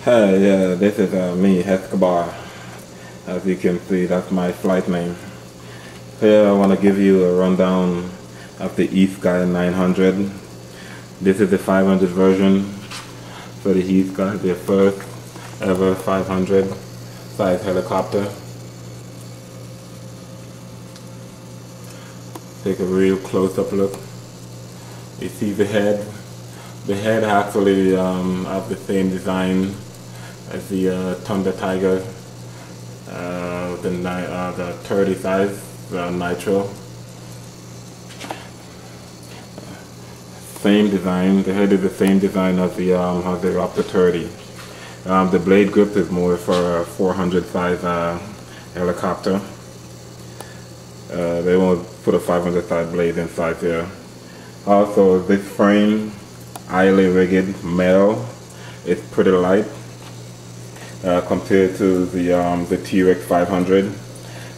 Hey, yeah, this is me, Escobar. As you can see, that's my flight name. Here I want to give you a rundown of the esky 900. This is the 500 version for the esky, the first ever 500 size helicopter. Take a real close-up look. You see the head. The head actually have the same design as the Thunder Tiger, the 30 size nitro. Same design. The head is the same design as the Raptor 30. The blade grip is more for a 400 size helicopter. They won't put a 500 size blade inside here. Also, this frame, highly rigged metal. It's pretty light compared to the T-Rex 500,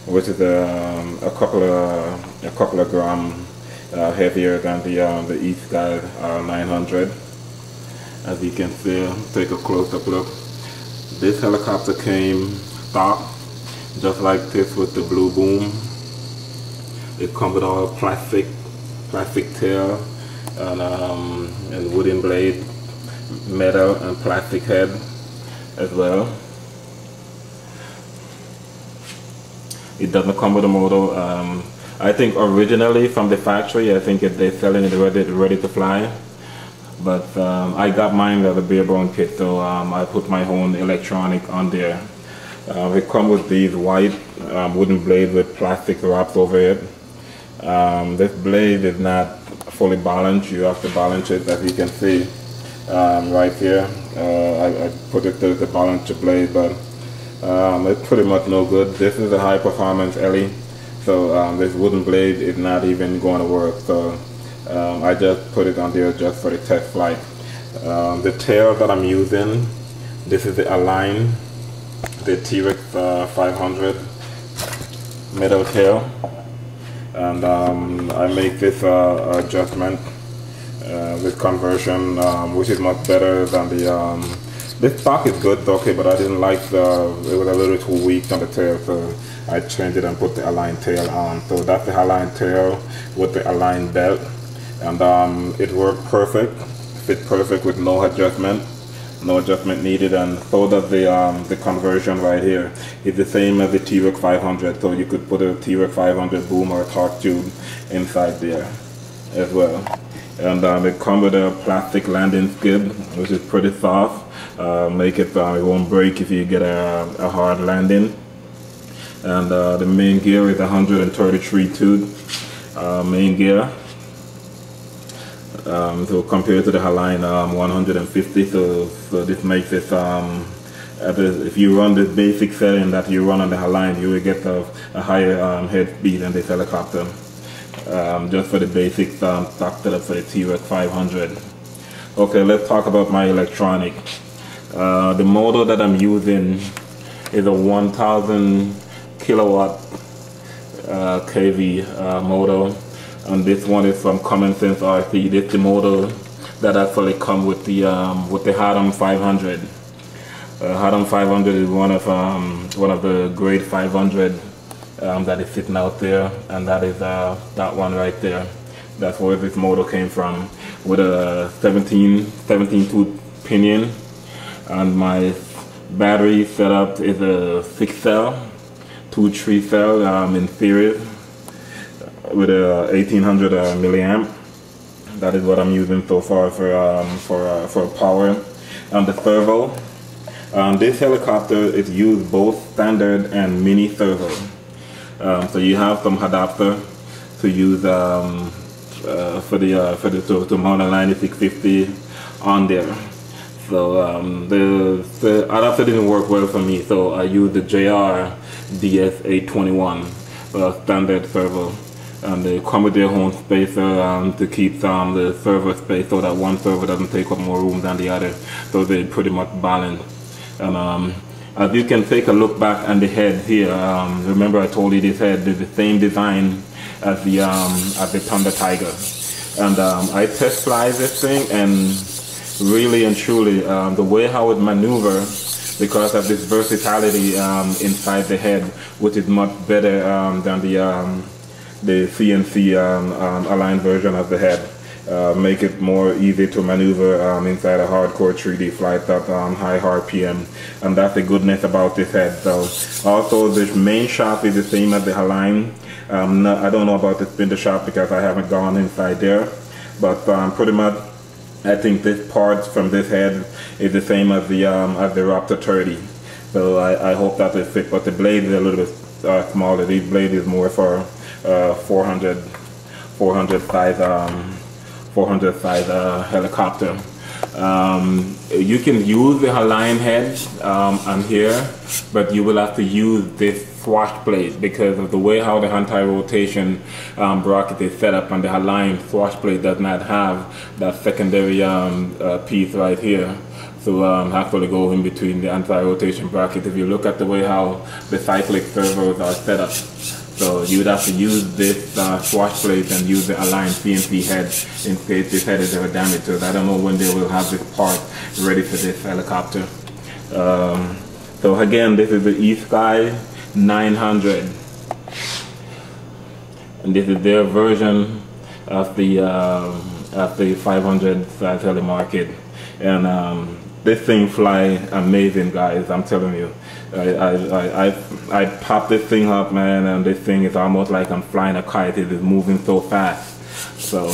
which is a couple of gram heavier than the esky 900. As you can see, take a close-up look. This helicopter came stock, just like this with the blue boom. It comes with all plastic tail and wooden blade, metal and plastic head as well. It doesn't come with a motor. I think originally from the factory, I think they're selling it ready to fly. But I got mine as a bare bone kit, so I put my own electronic on there. It comes with these white wooden blades with plastic wraps over it. This blade is not fully balanced. You have to balance it, as you can see right here. I put it to balance the blade, but it's pretty much no good. This is a high performance heli, so this wooden blade is not even going to work. So I just put it on there just for the test flight. The tail that I'm using, this is the Align, the T-Rex 500 metal tail. And I make this adjustment, this conversion, which is much better than the, this stock is good, okay, but I didn't like it was a little too weak on the tail, so I changed it and put the Align tail on. So that's the Align tail with the Align belt, and it worked perfect, fit perfect with no adjustment needed, and so does the conversion right here. It's the same as the T-Rex 500, so you could put a T-Rex 500 boom or a torque tube inside there as well. And it comes with a plastic landing skid, which is pretty soft. Make it won't break if you get a hard landing. And the main gear is 133 tooth main gear. So compared to the Align 150, so this makes it, if you run this basic setting that you run on the Align, you will get a higher head speed than this helicopter, just for the basic stock setup for the T-Rex 500. Okay, let's talk about my electronic. The motor that I'm using is a 1000 kilowatt kV motor. And this one is from Common Sense RC. This is the motor that actually comes with the Haddam 500. Haddam 500 is one of the grade 500 that is sitting out there, and that is that one right there. That's where this motor came from, with a 17 tooth pinion, and my battery setup is a 6 cell, 2-3 cell in series, with a 1800 milliamp. That is what I'm using so far for power. And the servo, this helicopter is used both standard and mini servo. So you have some adapter to use to mount a 9650 on there. So the adapter didn't work well for me, so I used the JR DS821 standard servo. And they come with their own spacer to keep the server space, so that one server doesn't take up more room than the other. So they pretty much balance. And as you can take a look back on the head here, remember I told you this head is the same design as the Thunder Tiger. And I test fly this thing, and really and truly. The way how it maneuvers, because of this versatility inside the head, which is much better than the CNC aligned version of the head. Make it more easy to maneuver inside a hardcore 3D flight at high RPM, and that's the goodness about this head. So also the main shaft is the same as the Align. I don't know about the spindle shaft because I haven't gone inside there, but pretty much I think this part from this head is the same as the Raptor 30. So I hope that will fit, but the blade is a little bit smaller. The blade is more for 400 size helicopter. You can use the Align head on here, but you will have to use this swash plate because of the way how the anti-rotation bracket is set up, and the Align swash plate does not have that secondary piece right here. So have to go in between the anti-rotation bracket. If you look at the way how the cyclic servos are set up, so you would have to use this swash plate and use the Align CNC head in case this head is ever damaged. So I don't know when they will have this part ready for this helicopter. So again, this is the esky 900, and this is their version of the 500 size heli market, and this thing fly amazing, guys. I'm telling you. I popped this thing up, man, and this thing is almost like I'm flying a kite. It is moving so fast. So,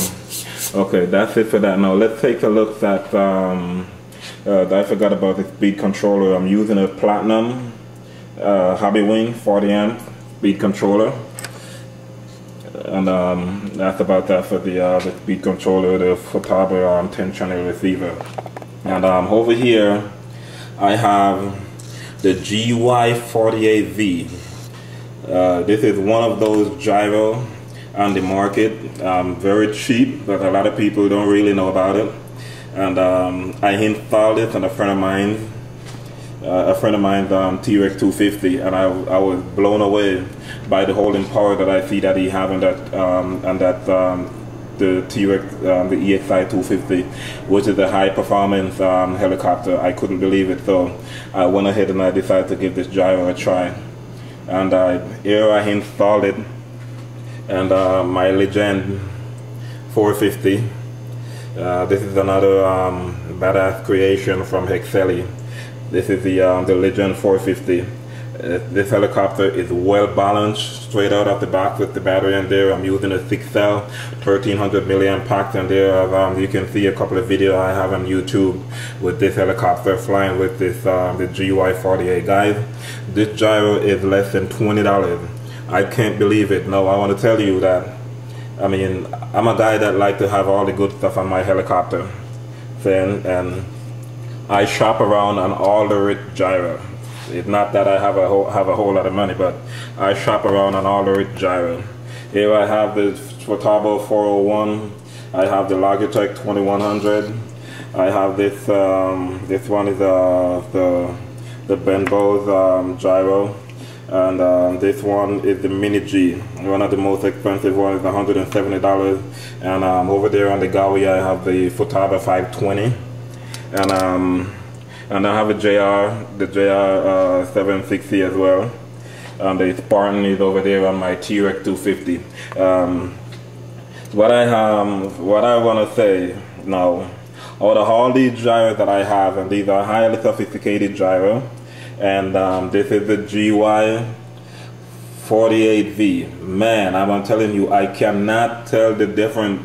okay, that's it for that. Now let's take a look at. I forgot about the speed controller. I'm using a Platinum Hobby Wing 40 amp speed controller, and that's about that for the speed controller. The Futaba 10 channel receiver, and over here I have the GY48V. This is one of those gyro on the market, very cheap, but a lot of people don't really know about it. And I installed it on a friend of mine's T-Rex 250, and I was blown away by the holding power that I see that he have on that the T-Rex, the EXI 250, which is a high performance helicopter. I couldn't believe it, so I went ahead and I decided to give this gyro a try. And here I installed it, and my Legend 450. This is another badass creation from Hexeli. This is the Legend 450. This helicopter is well balanced straight out of the box with the battery in there. I'm using a 6-cell 1300 milliamp pack in there. You can see a couple of videos I have on YouTube with this helicopter flying with this the GY48. Guys, this gyro is less than $20. I can't believe it. No, I want to tell you that, I mean, I'm a guy that like to have all the good stuff on my helicopter, and I shop around on all the rich gyro. It's not that I have a whole lot of money, but I shop around on all the rich gyro. Here I have the Futaba 401. I have the Logitech 2100. I have this. This one is the Benbo's gyro, and this one is the Mini G. One of the most expensive ones is $170. And over there on the Gawi I have the Futaba 520, and I have a the JR 760 as well. And the Spartan is over there on my T-Rex 250. What I want to say now, out of all these gyros that I have, and these are highly sophisticated gyro, and this is the GY48V. Man, I'm telling you, I cannot tell the difference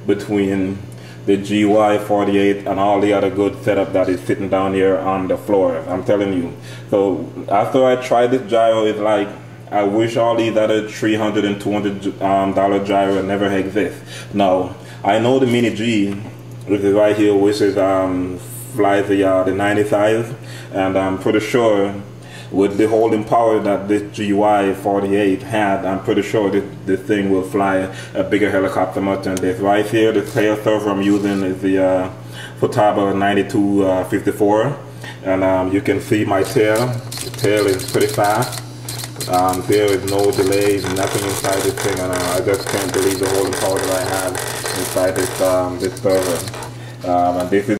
between the GY48 and all the other good setup that is sitting down here on the floor. I'm telling you. So after I tried this gyro, it's like I wish all these other $300 and $200 gyro never exist. Now I know the Mini G, which is right here, which is flies the 90 size, and I'm pretty sure with the holding power that this GY48 had, I'm pretty sure this thing will fly a bigger helicopter much than this. Right here, the tail server I'm using is the Futaba 9254, and you can see my tail. The tail is pretty fast. There is no delays, nothing inside this thing, and I just can't believe the holding power that I have inside this server. And this is